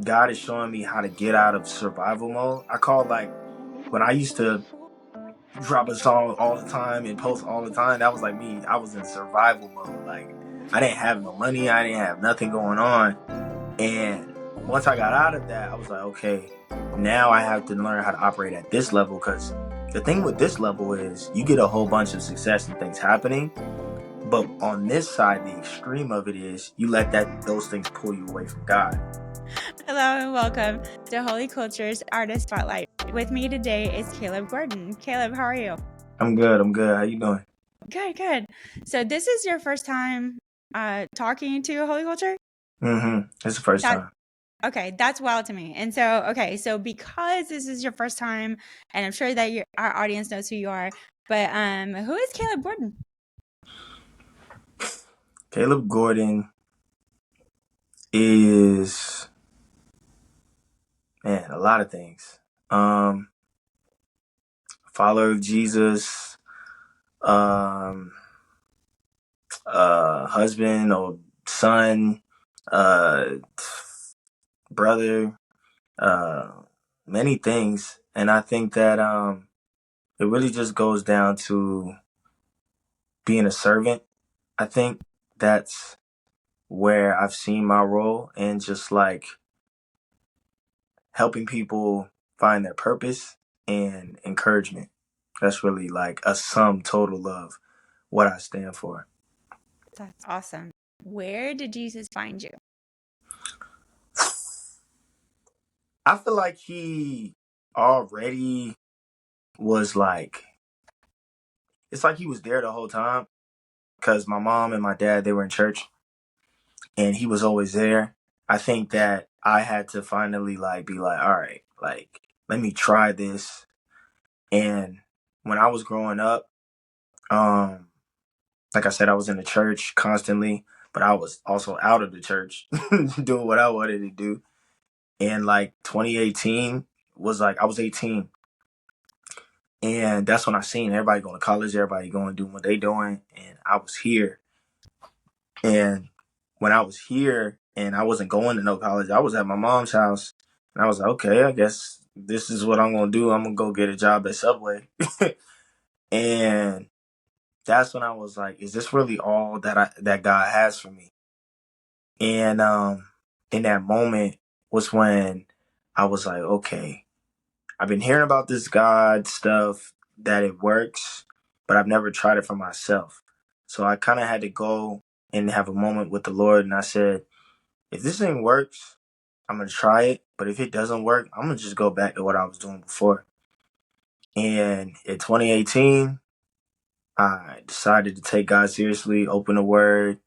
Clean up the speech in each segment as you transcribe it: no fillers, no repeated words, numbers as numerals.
God is showing me how to get out of survival mode. I call like when I used to drop a song all the time and post all the time, that was like me. I was in survival mode. Like I didn't have no money, I didn't have nothing going on. And once I got out of that, I was like, okay, now I have to learn how to operate at this level. Because the thing with this level is you get a whole bunch of success and things happening. But on this side, the extreme of it is you let those things pull you away from God. Hello and welcome to Holy Culture's Artist Spotlight. With me today is Caleb Gordon. Caleb, how are you? I'm good. I'm good. How you doing? Good. So this is your first time talking to Holy Culture? Mm-hmm. It's the first That time. okay, that's wild to me. And so because this is your first time, and I'm sure that our audience knows who you are, but who is Caleb Gordon? Caleb Gordon is, man, a lot of things. Um, Follower of Jesus, um, husband or son, uh, brother, uh, many things. And I think that it really just goes down to being a servant. I think that's where I've seen my role and just like helping people find their purpose and encouragement. That's really like a sum total of what I stand for. That's awesome. Where did Jesus find you? I feel like he already was like, it's like he was there the whole time because my mom and my dad, they were in church and he was always there. I think that I had to finally like be like, all right, like, let me try this. And when I was growing up, um, like I said, I was in the church constantly, but I was also out of the church doing what I wanted to do. And like 2018 was like I was 18, and that's when I seen everybody going to college, everybody going doing what they doing, and I was here. And when I was here and I wasn't going to no college, I was at my mom's house, and I was like, okay, I guess this is what I'm gonna do. I'm gonna go get a job at Subway, and that's when I was like, is this really all that God has for me? And in that moment was when I was like, okay, I've been hearing about this God stuff that it works, but I've never tried it for myself. So I kind of had to go and have a moment with the Lord, and I said, if this thing works, I'm gonna try it. But if it doesn't work, I'm gonna just go back to what I was doing before. And in 2018, I decided to take God seriously, open the Word.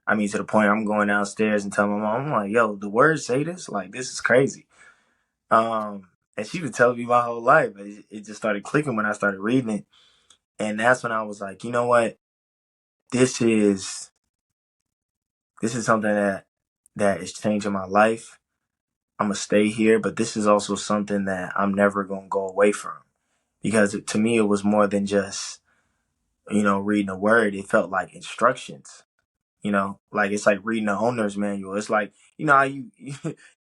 I mean, to the point I'm going downstairs and telling my mom, I'm like, yo, the words say this? Like, this is crazy. And she was telling me my whole life. It just started clicking when I started reading it. And that's when I was like, you know what? This is this is something that is changing my life. I'm gonna stay here, but this is also something that I'm never gonna go away from. Because to me it was more than just, reading a word. It felt like instructions. Like it's like reading the owner's manual. It's like, how you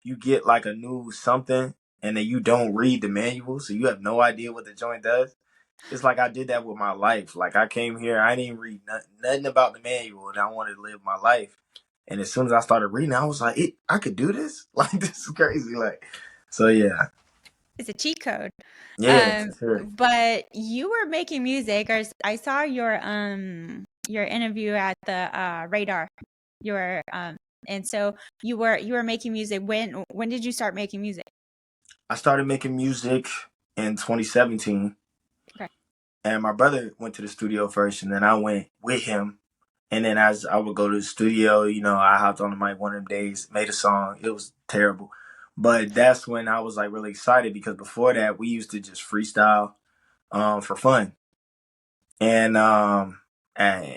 you get like a new something and then you don't read the manual, so you have no idea what the joint does. It's like I did that with my life. Like I came here, I didn't read nothing about the manual, and I wanted to live my life. And as soon as I started reading, I was like, I could do this. Like this is crazy. Like, so yeah, It's a cheat code. yeah, for sure. But you were making music, or I saw your interview at the Radar. You were and so you were making music. When did you start making music? I started making music in 2017, Okay. and my brother went to the studio first, and then I went with him. And then as I would go to the studio, I hopped on the mic one of them days, made a song. It was terrible. But that's when I was like really excited because before that we used to just freestyle for fun. And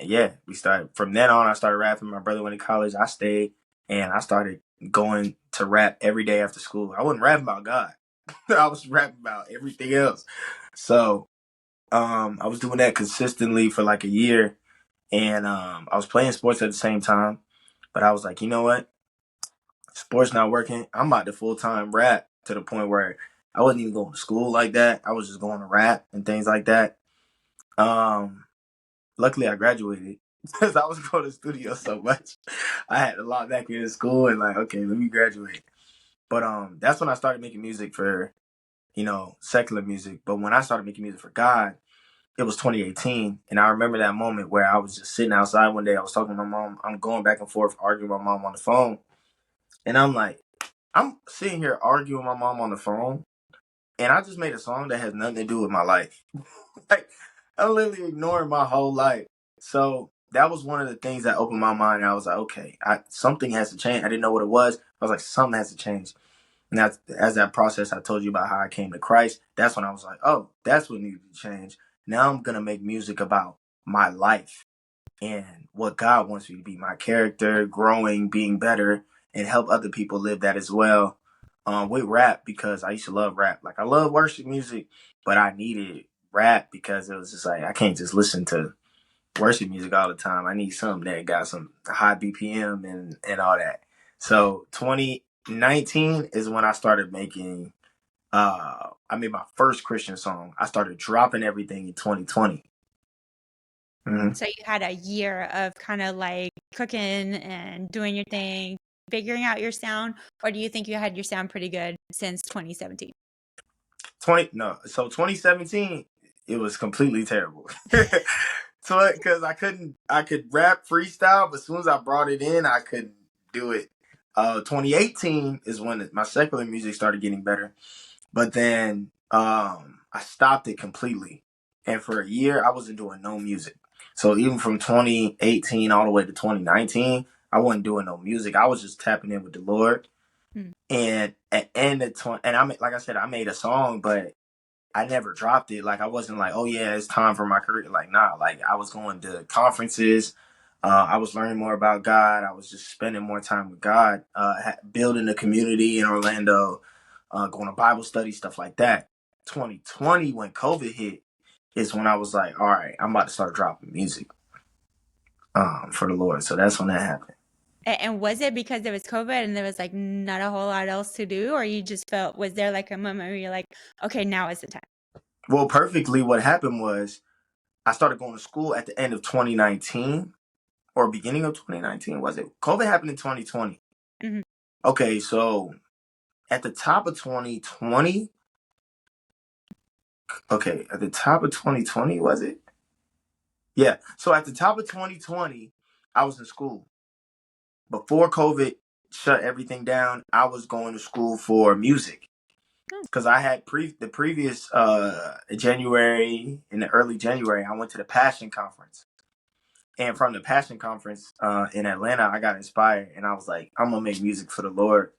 yeah, we started from then on. I started rapping. My brother went to college. I stayed, and I started going to rap every day after school. I wasn't rapping about God. I was rapping about everything else. So I was doing that consistently for like a year, and I was playing sports at the same time. But I was like, you know what? Sports not working. I'm about to full time rap to the point where I wasn't even going to school like that. I was just going to rap and things like that. Um, Luckily I graduated because I was going to the studio so much. I had to lock back into school and like, okay, let me graduate. But that's when I started making music for, secular music. But when I started making music for God, it was 2018. And I remember that moment where I was just sitting outside one day. I was talking to my mom. I'm going back and forth, arguing with my mom on the phone. And I'm like, I'm sitting here arguing with my mom on the phone. And I just made a song that has nothing to do with my life. Like, I'm literally ignoring my whole life. So that was one of the things that opened my mind. And I was like, okay, something has to change. I didn't know what it was. I was like, something has to change. And that's, as that process, I told you about how I came to Christ. That's when I was like, oh, that's what needed to change. Now I'm going to make music about my life and what God wants me to be, my character, growing, being better, and help other people live that as well. With rap, because I used to love rap. Like, I love worship music, but I needed rap because it was just like, I can't just listen to worship music all the time. I need something that got some high BPM and all that. So 2019 is when I started making I made my first Christian song. I started dropping everything in 2020. Mm-hmm. So you had a year of kind of like cooking and doing your thing, figuring out your sound, or do you think you had your sound pretty good since 2017? 2017 it was completely terrible. So because I could rap freestyle, but as soon as I brought it in, I couldn't do it. 2018 is when my secular music started getting better. But then I stopped it completely. And for a year, I wasn't doing no music. So even from 2018 all the way to 2019, I wasn't doing no music. I was just tapping in with the Lord. Hmm. And at end of 20, and like I said, I made a song, but I never dropped it. Like, I wasn't like, oh yeah, it's time for my career. Like, nah, like I was going to conferences. I was learning more about God. I was just spending more time with God, building a community in Orlando, going to Bible study, stuff like that. 2020, when COVID hit, is when I was like, all right, I'm about to start dropping music for the Lord. So that's when that happened. And was it because there was COVID and there was like not a whole lot else to do, or you just felt, was there like a moment where you're like, okay, now is the time? Well, perfectly, what happened was I started going to school at the end of 2019 or beginning of 2019. Was it? COVID happened in 2020. Hmm. Okay, so at the top of 2020, okay, at the top of 2020, was it? Yeah. So at the top of 2020, I was in school. Before COVID shut everything down, I was going to school for music because I had the previous January, in the early January, I went to the Passion Conference. And from the Passion Conference in Atlanta, I got inspired and I was like, I'm gonna make music for the Lord.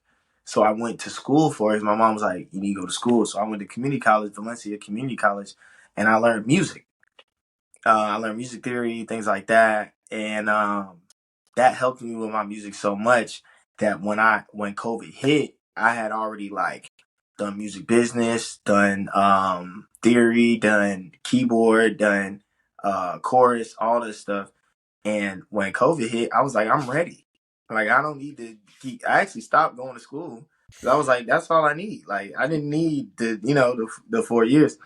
So I went to school for it. My mom was like, you need to go to school. So I went to community college, Valencia Community College, and I learned music. I learned music theory, things like that. And that helped me with my music so much that when COVID hit, I had already like done music business, done theory, done keyboard, done chorus, all this stuff. And when COVID hit, I was like, I'm ready. Like, I don't need to I actually stopped going to school because I was like, that's all I need. Like, I didn't need the 4 years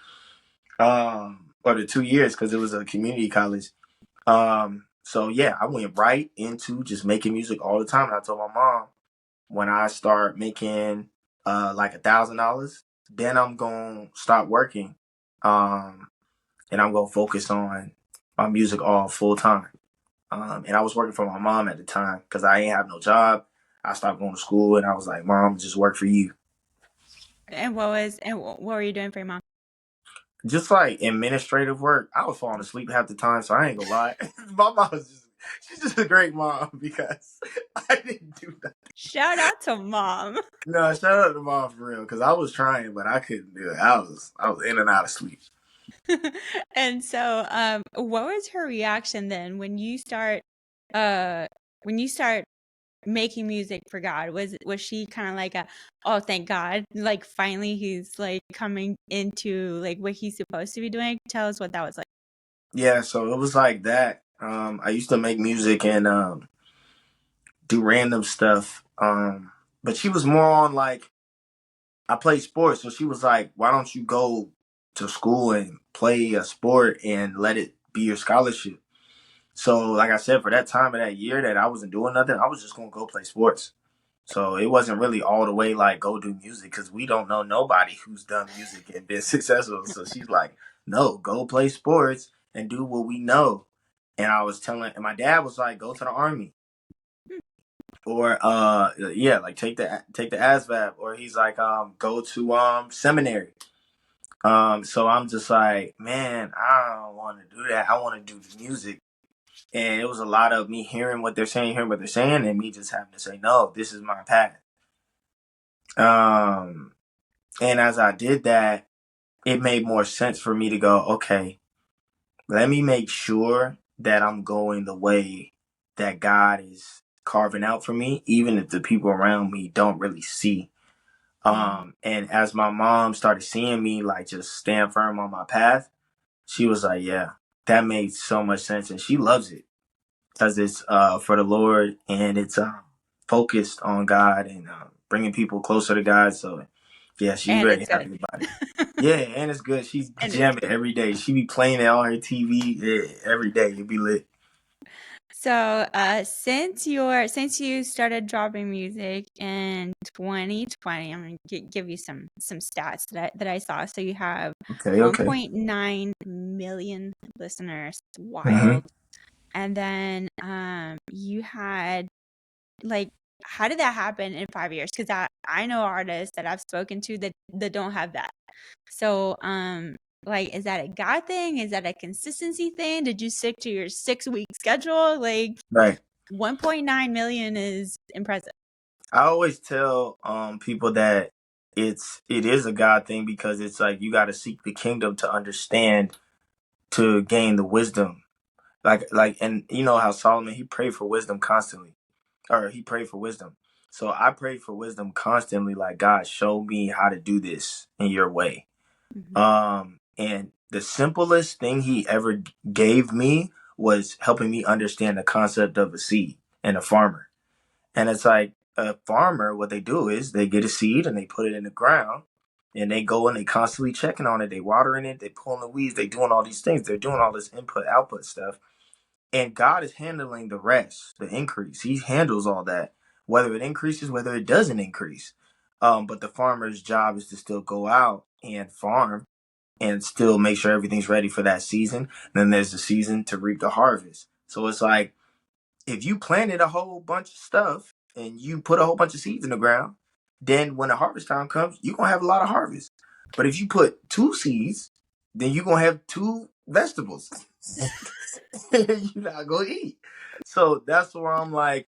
or the 2 years because it was a community college. So yeah, I went right into just making music all the time. And I told my mom, when I start making like $1,000, then I'm gonna stop working, and I'm gonna focus on my music all full time. And I was working for my mom at the time because I ain't have no job. I stopped going to school, and I was like, "Mom, just work for you." What were you doing for your mom? Just like administrative work. I was falling asleep half the time, so I ain't gonna lie. My mom was she's just a great mom because I didn't do that. Shout out to mom. No, shout out to mom for real because I was trying, but I couldn't do it. I was in and out of sleep. And so, what was her reaction then uh, when you start making music for God? Was she kind of like oh, thank God, like finally he's like coming into like what he's supposed to be doing? Tell us what that was like. Yeah, so it was like that. I used to make music and do random stuff. but she was more on like, I played sports, so she was like, why don't you go to school and play a sport and let it be your scholarship? So, like I said, for that time of that year that I wasn't doing nothing, I was just gonna go play sports. So it wasn't really all the way like go do music because we don't know nobody who's done music and been successful. So she's like, no, go play sports and do what we know. And I was telling, and my dad was like, go to the army or yeah, like take the ASVAB, or he's like go to seminary. So I'm just like, man, I don't want to do that. I want to do the music. And it was a lot of me hearing what they're saying, and me just having to say, no, this is my path. Um, and as I did that, it made more sense for me to go, okay, let me make sure that I'm going the way that God is carving out for me, even if the people around me don't really see. Mm. And as my mom started seeing me like just stand firm on my path, she was like, yeah, that made so much sense. And she loves it because it's for the Lord, and it's focused on God and bringing people closer to God. So yeah, she's And very it's good. happy about it. Yeah, and it's good. She's And it's jamming every day. She be playing it on her TV, yeah, every day. It be lit. so since you started dropping music in 2020, I'm gonna give you some stats that I saw. So you have Okay, okay. 1.9 million listeners. Mm-hmm. Wild. And then you had like, how did that happen in 5 years? Because I know artists that I've spoken to that don't have that. So like, is that a God thing? Is that a consistency thing? Did you stick to your 6 week schedule? Like, Right. 1.9 million is impressive. I always tell people that it is a God thing because it's like you got to seek the kingdom to understand, to gain the wisdom. And you know how Solomon, he prayed for wisdom constantly, or he prayed for wisdom. So I prayed for wisdom constantly, like, God, show me how to do this in your way. Mhm. And the simplest thing he ever gave me was helping me understand the concept of a seed and a farmer. And it's like a farmer, what they do is they get a seed and they put it in the ground, and they go and they constantly checking on it. They watering it, they pulling the weeds, they doing all these things. They're doing all this input output stuff. And God is handling the rest, the increase. He handles all that, whether it increases, whether it doesn't increase. But the farmer's job is to still go out and farm and still make sure everything's ready for that season. And then there's the season to reap the harvest. So it's like, if you planted a whole bunch of stuff and you put a whole bunch of seeds in the ground, then when the harvest time comes, you're gonna have a lot of harvest. But if you put two seeds, then you're gonna have two vegetables. You're not gonna eat. So that's where I'm like,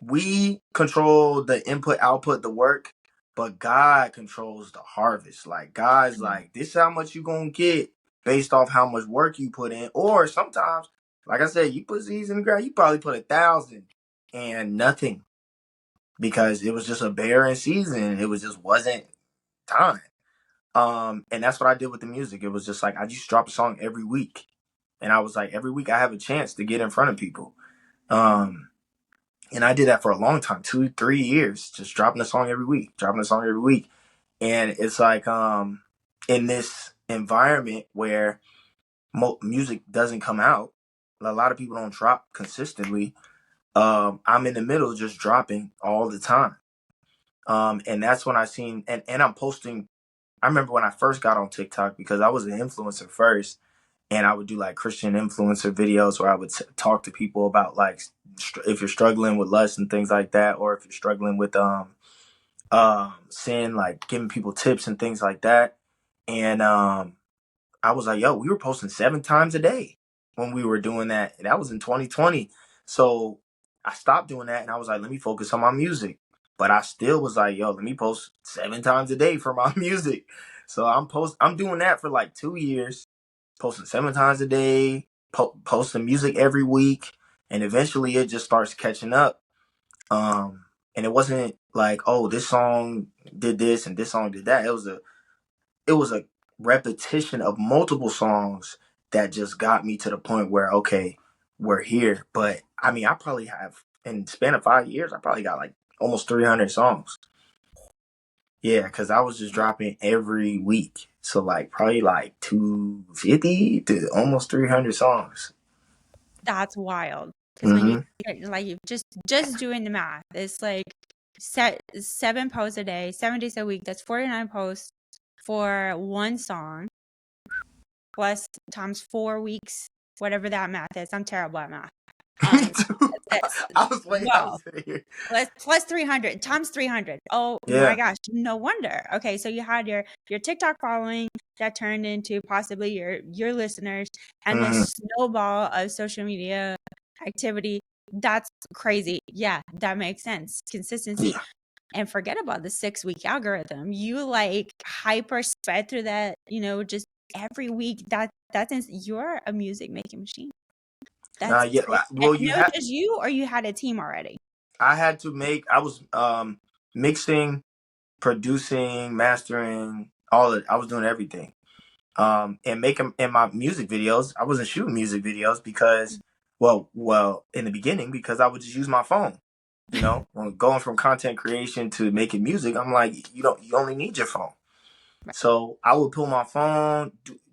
we control the input, output, the work, but God controls the harvest. Like, God's Mm. like, this is how much you gonna get based off how much work you put in. Or sometimes, like I said, you put seeds in the ground, you probably put 1,000 and nothing because it was just a barren season. It was just wasn't time. And that's what I did with the music. It was just like I just dropped a song every week. And I was like, every week I have a chance to get in front of people. Um, and I did that for a long time, 2, 3 years, just dropping a song every week, dropping a song every week. And it's like, in this environment where music doesn't come out, a lot of people don't drop consistently. I'm in the middle just dropping all the time. And that's when I seen, and I'm posting. I remember when I first got on TikTok because I was an influencer first, and I would do like Christian influencer videos where I would talk to people about like if you're struggling with lust and things like that, or if you're struggling with sin, like giving people tips and things like that. And I was like, yo, we were posting 7 times a day when we were doing that. That was in 2020. So I stopped doing that and I was like, let me focus on my music. But I still was like, yo, let me post 7 times a day for my music. So I'm doing that for like 2 years, posting 7 times a day, posting music every week, and eventually it just starts catching up. And it wasn't like, oh, this song did this and this song did that. It was a repetition of multiple songs that just got me to the point where, okay, we're here. But I mean, I probably have, in the span of 5 years, I probably got like almost 300 songs. Yeah, because I was just dropping every week. So like probably like 250 to almost 300 songs. That's wild. Because when you Hmm. like you just doing the math, it's like 7 posts a day, 7 days a week. That's 49 posts for one song, plus times 4 weeks, whatever that math is. I'm terrible at math. Me Um, too. that's I was waiting. I well, was sitting here. plus 300 times 300. Oh my Yeah. gosh, no wonder. Okay, so you had your TikTok following that turned into possibly your listeners, and the Hmm. snowball of social media activity. That's crazy. Yeah, that makes sense. Consistency. Yeah. And forget about the 6 week algorithm. You like hyper sped through that, just every week. You're a music making machine. That's Yeah. crazy. And Well, you no, had. just you, or you had a team already? I had to make. I was mixing, producing, mastering, all of. I was doing everything. And making in my music videos. I wasn't shooting music videos because, well, in the beginning because I would just use my phone. When going from content creation to making music, I'm like, you only need your phone. So I would pull my phone,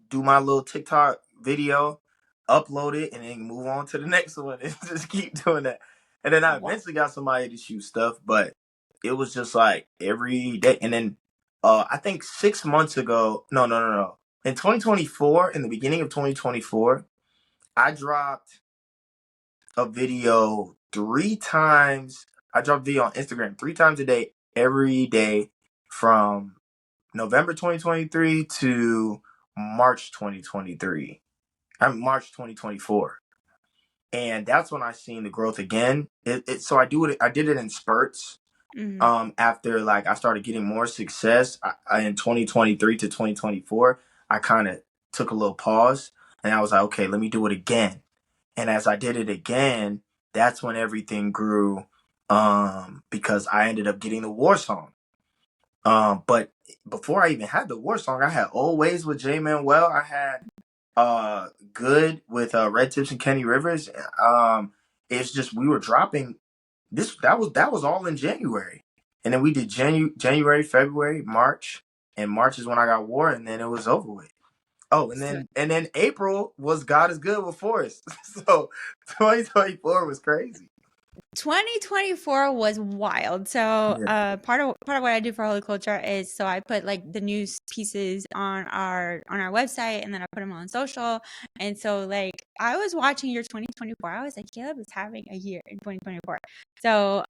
do my little TikTok video, upload it, and then move on to the next one and just keep doing that. And then I Wow. eventually got somebody to shoot stuff, but it was just like every day. And then I think 6 months ago, no. In 2024, in the beginning of 2024, I dropped a video 3 times. I dropped video on Instagram 3 times a day, every day from November 2023 to March 2023. I'm March 2024. And that's when I seen the growth again. So I did it in spurts. Mhm. After like I started getting more success in 2023 to 2024, I kind of took a little pause and I was like, okay, let me do it again. And as I did it again, that's when everything grew. Because I ended up getting the war song. But before I even had the war song, I had Always with J Manuel. I had Good with Red Tips and Kenny Rivers. It's just we were dropping this. That was all in January, and then we did January, February, March, and March is when I got war, and then it was over with. Oh, and So then April was God is Good with Forrest. So 2024 was crazy. 2024 was wild. So Yeah. part of what I do for Holy Culture is, so I put like the news pieces on our website, and then I put them on social. And so like I was watching your 2024. I was like, Caleb is having a year in 2024. So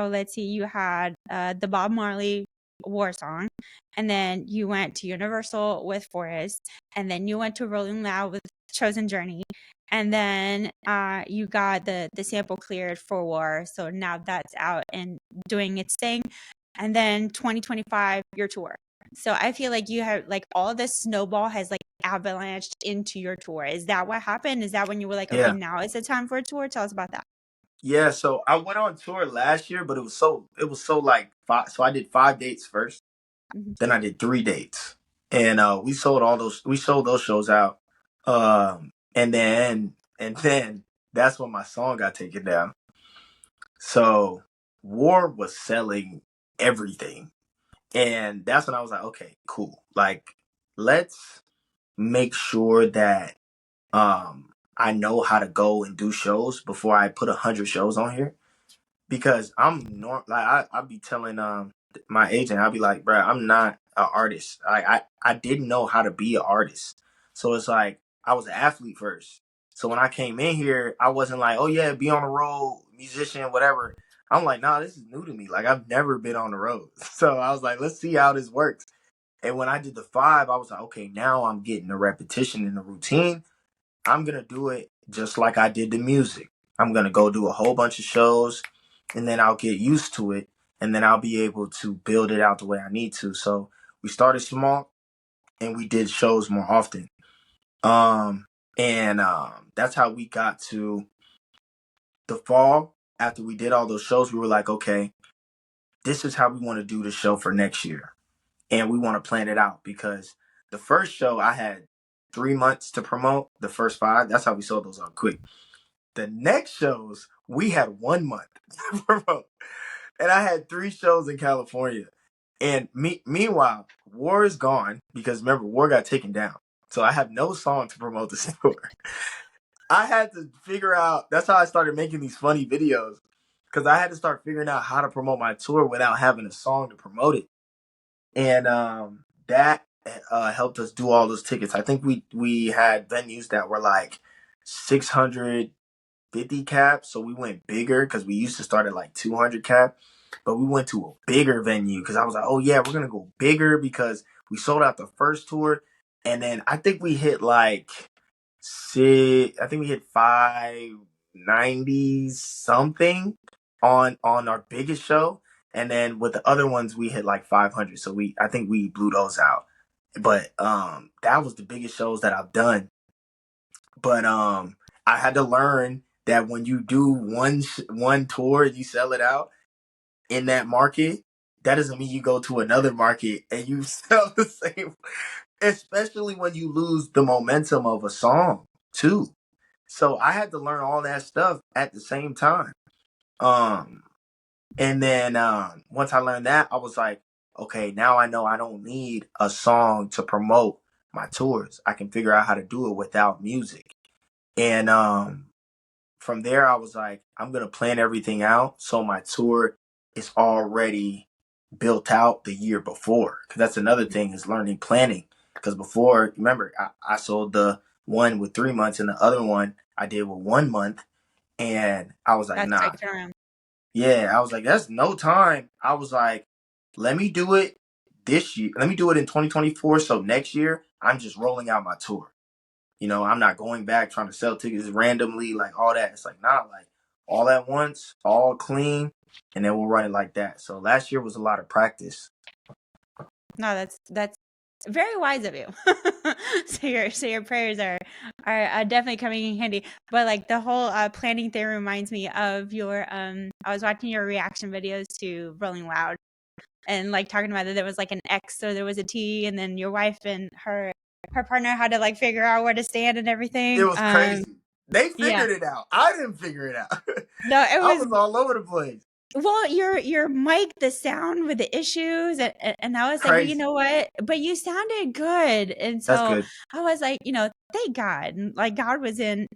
let's see, you had the Bob Marley war song, and then you went to Universal with Forrest, and then you went to Rolling Loud with Chosen Journey, and then you got the sample cleared for war, so now that's out and doing its thing. And then 2025, your tour. So I feel like you have like all this snowball has like avalanched into your tour. Is that what happened? Is that when you were like, okay, Yeah. now is the time for a tour? Tell us about that. Yeah, so I went on tour last year, but it was so like five. So I did 5 dates first, Mhm. then I did 3 dates, and we sold those shows out, and then that's when my song got taken down. So War was selling everything, and that's when I was like, okay, cool, like let's make sure that I know how to go and do shows before I put 100 shows on here because I'll be telling my agent, I'll be like, bro, I'm not an artist. I didn't know how to be an artist. So it's like I was an athlete first. So when I came in here, I wasn't like, oh yeah, be on the road, musician, whatever. I'm like, nah, this is new to me. Like I've never been on the road. So I was like, let's see how this works. And when I did the 5, I was like, okay, now I'm getting the repetition and the routine. I'm gonna do it just like I did the music. I'm gonna go do a whole bunch of shows, and then I'll get used to it, and then I'll be able to build it out the way I need to. So we started small, and we did shows more often. And that's how we got to the fall. After we did all those shows, we were like, okay, this is how we want to do the show for next year, and we want to plan it out because the first show I had 3 months to promote. The first 5, that's how we sold those out quick. The next shows we had 1 month to promote, and I had 3 shows in California. And meanwhile, War is gone because remember, War got taken down. So I have no song to promote the tour. I had to figure out. That's how I started making these funny videos because I had to start figuring out how to promote my tour without having a song to promote it. And that helped us do all those tickets. I think we had venues that were like 650 cap, so we went bigger because we used to start at like 200 cap, but we went to a bigger venue because I was like, oh yeah, we're gonna go bigger because we sold out the first tour, and then I think we hit like I think we hit 590 something on our biggest show, and then with the other ones we hit like 500. So I think we blew those out. But that was the biggest shows that I've done. But I had to learn that when you do one tour and you sell it out in that market, that doesn't mean you go to another market and you sell the same, especially when you lose the momentum of a song too. So I had to learn all that stuff at the same time. Um, and then once I learned that, I was like, okay, now I know I don't need a song to promote my tours. I can figure out how to do it without music. And from there, I was like, I'm gonna plan everything out so my tour is already built out the year before. Because that's another thing is learning planning. Because before, remember, I sold the one with 3 months and the other one I did with 1 month, and I was like, That's nah. like turnaround. Yeah, I was like, that's no time. I was like, let me do it this year. Let me do it in 2024. So next year, I'm just rolling out my tour. I'm not going back trying to sell tickets randomly, like all that. It's like, nah, like all at once, all clean, and then we'll run it like that. So last year was a lot of practice. No, that's very wise of you. So your prayers are definitely coming in handy. But like the whole planning thing reminds me of your I was watching your reaction videos to Rolling Loud and like talking about that there was like an X, so there was a T, and then your wife and her partner had to like figure out where to stand and It everything. was crazy. They Yeah. figured it out. I didn't figure it out. No, it I was was all over the place. well, your mic, the sound with the issues, and I was like, well, you Crazy. know what? But you sounded good, and That's so good. I was like, thank God, and, like God was in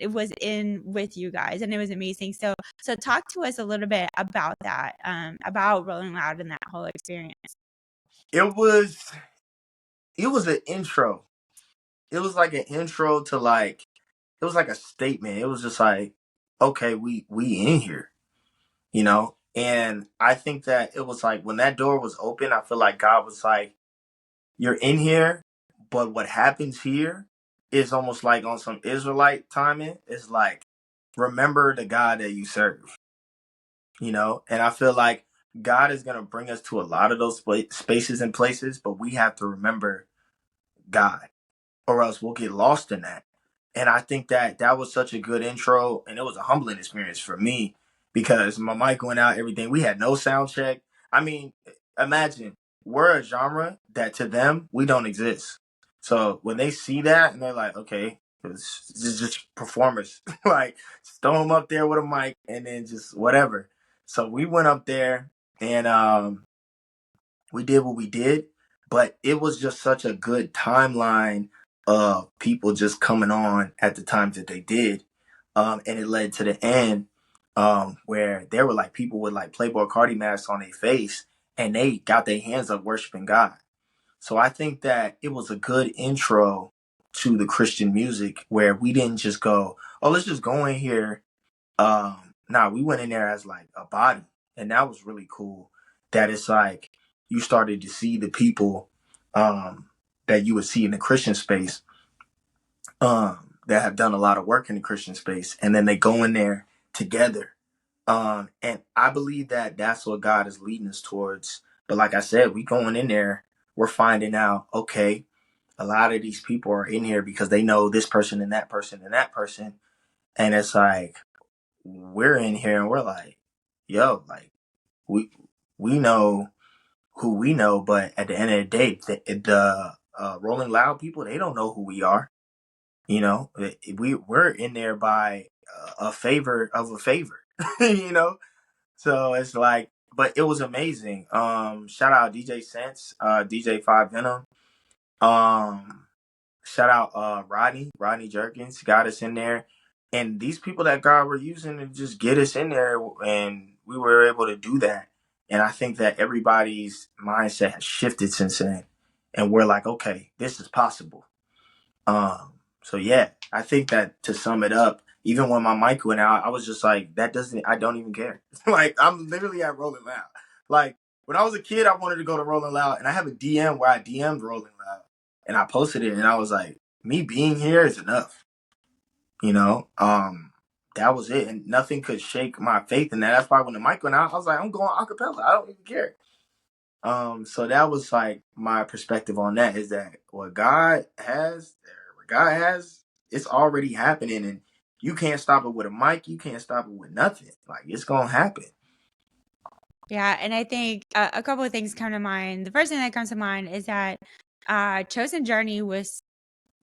with you guys, and it was amazing. So talk to us a little bit about that, about Rolling Loud and that whole experience. It was an intro. It was like an intro to like it was like a statement. It was just like, okay, we in here. And I think that it was like when that door was open, I feel like God was like, you're in here, but what happens here is almost like on some Israelite timing. It's like, remember the God that you serve. And I feel like God is going to bring us to a lot of those spaces and places, but we have to remember God or else we'll get lost in that. And I think that that was such a good intro, and it was a humbling experience for me because my mic went out, everything. We had no sound check. I mean, imagine we're a genre that to them we don't exist. So when they see that and they're like, okay, it's just performers, like just throw them up there with a mic and then just whatever. So we went up there and we did what we did, but it was just such a good timeline of people just coming on at the times that they did. And it led to the end where there were like people with like Playboy Cardi masks on their face and they got their hands up worshiping God. So I think that it was a good intro to the Christian music where we didn't just go, oh, let's just go in here. Nah, we went in there as like a body, and that was really cool. That it's like you started to see the people that you would see in the Christian space that have done a lot of work in the Christian space, and then they go in there together. And I believe that that's what God is leading us towards. But like I said, we going in there, we're finding out, okay, a lot of these people are in here because they know this person and that person and that person. And it's like, we're in here and we're like, yo, like we we know who we know, but at the end of the day, the Rolling Loud people, they don't know who we are. We're in there by a favor of a favor. you know. So it's like but it was amazing. Shout out DJ Sense, DJ Five Venom. Um, Shout out Rodney Jerkins got us in there, and these people that God were using to just get us in there, and we were able to do that. And I think that everybody's mindset has shifted since then, and we're like, okay, this is possible. So yeah, I think that to sum it up, even when my mic went out, I was just like, that doesn't, I don't even care. Like, I'm literally at Rolling Loud. Like, when I was a kid, I wanted to go to Rolling Loud, and I have a DM where I DM'd Rolling Loud, and I posted it, and I was like, me being here is enough, you know? That was it, and nothing could shake my faith in that. That's why when the mic went out, I was like, I'm going acapella. I don't even care. So that was like my perspective on that is that what God has, it's already happening, and you can't stop it with a mic. You can't stop it with nothing. Like it's gonna happen. Yeah, and I think a couple of things come to mind. The first thing that comes to mind is that Chosen Journey was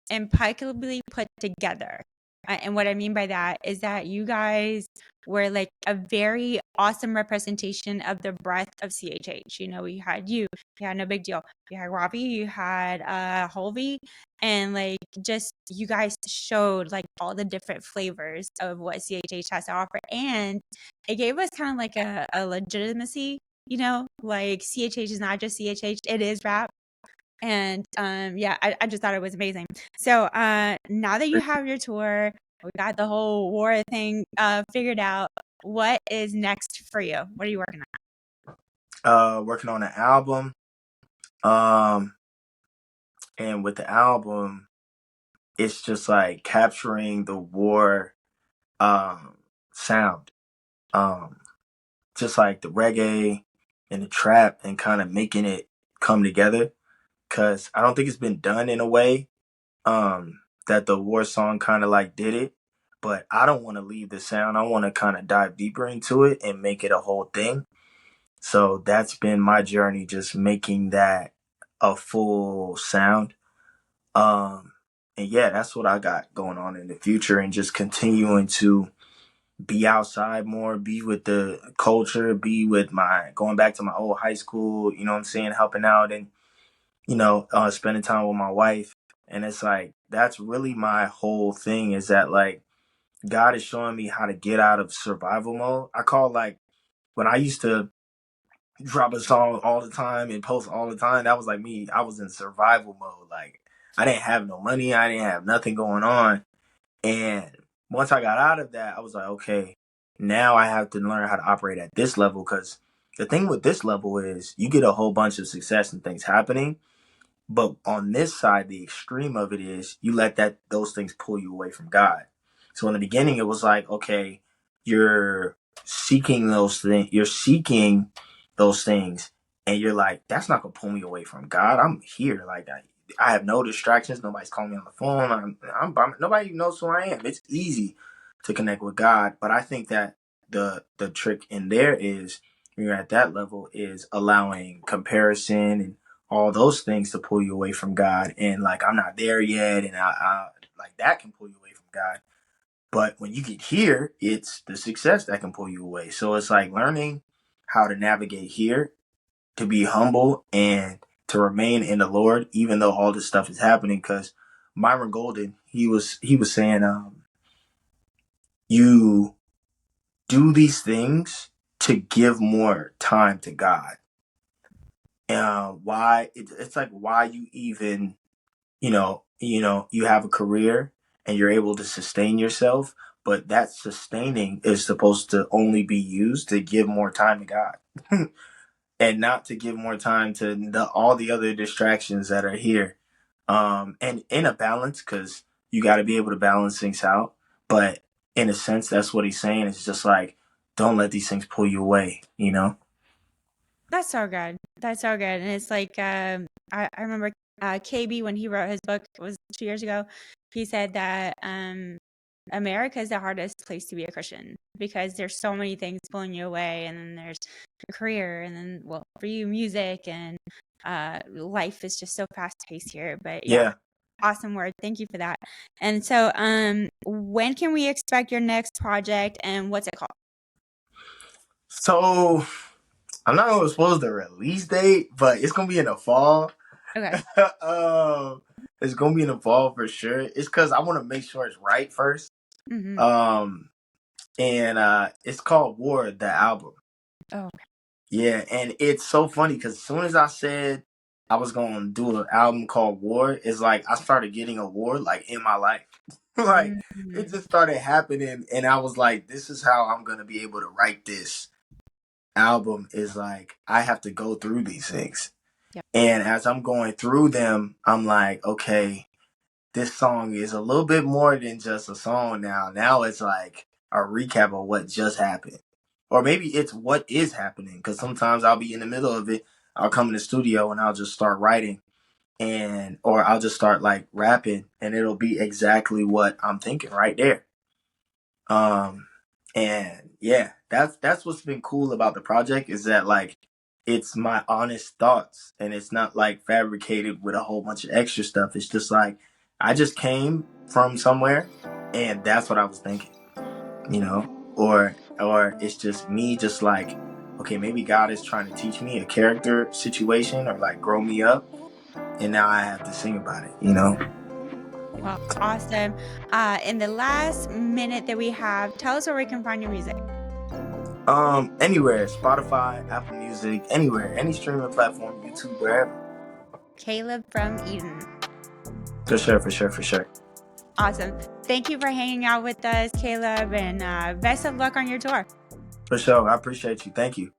impeccably put together. And what I mean by that is that you guys were like a very awesome representation of the breadth of CHH. You know, we had you had No Big Deal, you had Robbie, you had Holvey, and like just you guys showed like all the different flavors of what CHH has to offer. And it gave us kind of like a legitimacy, you know, like CHH is not just CHH, it is rap. And yeah, I just thought it was amazing. So now that you have your tour, we got the whole war thing figured out. What is next for you? What are you working Working on an album. Um, and with the album, it's just like capturing the war sound. Um, just like the reggae and the trap and kind of making it come together. Cause I don't think it's been done in a way that the war song kind of like did it. But I don't want to leave the sound. I want to kind of dive deeper into it and make it a whole thing. So that's been my journey, just making that a full sound. Um, and yeah, that's what I got going on in the future, and just continuing to be outside more, be with the culture, be with my going back to my old high school, you know what I'm saying, helping out and spending time with my wife. And it's like that's really my whole thing is that like God is showing me how to get out of survival mode. I call like when I used to drop a song all the time and post all the time, that was like me. I was in survival mode. Like I didn't have no money, I didn't have nothing going on. And once I got out of that, I was like, okay, now I have to learn how to operate at this level because the thing with this level is you get a whole bunch of success and things happening. But on this side, the extreme of it is you let those things pull you away from God. So in the beginning, it was like, okay, you're seeking those things, and you're like, that's not gonna pull me away from God. I'm here, like I have no distractions. Nobody's calling me on the phone. Nobody even knows who I am. It's easy to connect with God, but I think that the trick in there is when you're at that level is allowing comparison and all those things to pull you away from God. And like, I'm not there yet. And I like that can pull you away from God. But when you get here, it's the success that can pull you away. So it's like learning how to navigate here, to be humble and to remain in the Lord, even though all this stuff is happening. Cause Myron Golden, he was saying, you do these things to give more time to God. Why it's like why you even you have a career and you're able to sustain yourself, but that sustaining is supposed to only be used to give more time to God and not to give more time to all the other distractions that are here. And in a balance, because you got to be able to balance things out. But in a sense, that's what he's saying. It's just like, don't let these things pull you away, you know? That's so good. That's so good. And it's like, I remember KB when he wrote his book, it was 2 years ago. He said that America is the hardest place to be a Christian because there's so many things pulling you away, and then there's your career, and then well, for you, music, and life is just so fast paced here. But yeah, Yeah. awesome word. Thank you for that. And so, when can we expect your next project, and what's it called? So I'm not gonna expose the release date, but it's gonna be in the fall. Okay. It's gonna be in the fall for sure. It's because I want to make sure it's right first. Mm-hmm. And it's called War, the album. Oh, okay. Yeah, and it's so funny because as soon as I said I was gonna do an album called War, it's like I started getting a war like in my life. Like it Mm-hmm. just started happening, and I was like, this is how I'm gonna be able to write this album, is like I have to go through these things. Yep. And as I'm going through them, I'm like, okay, this song is a little bit more than just a song now. Now it's like a recap of what just happened. Or maybe it's what is happening. Because sometimes I'll be in the middle of it. I'll come in the studio and I'll just start writing, or I'll just start like rapping, and it'll be exactly what I'm thinking right there. Um, and yeah, that's what's been cool about the project, is that like it's my honest thoughts, and it's not like fabricated with a whole bunch of extra stuff. It's just like I just came from somewhere, and that's what I was thinking, you know, or it's just me, just like, okay, maybe God is trying to teach me a character situation or like grow me up, and now I have to sing about it, you know. Well, awesome. In the last minute that we have, tell us where we can find your music. Anywhere, Spotify, Apple Music, anywhere, any streaming platform, YouTube, wherever. Caleb from Eden. For sure, for sure, for sure. Awesome. Thank you for hanging out with us, Caleb, and best of luck on your tour. For sure. I appreciate you. Thank you.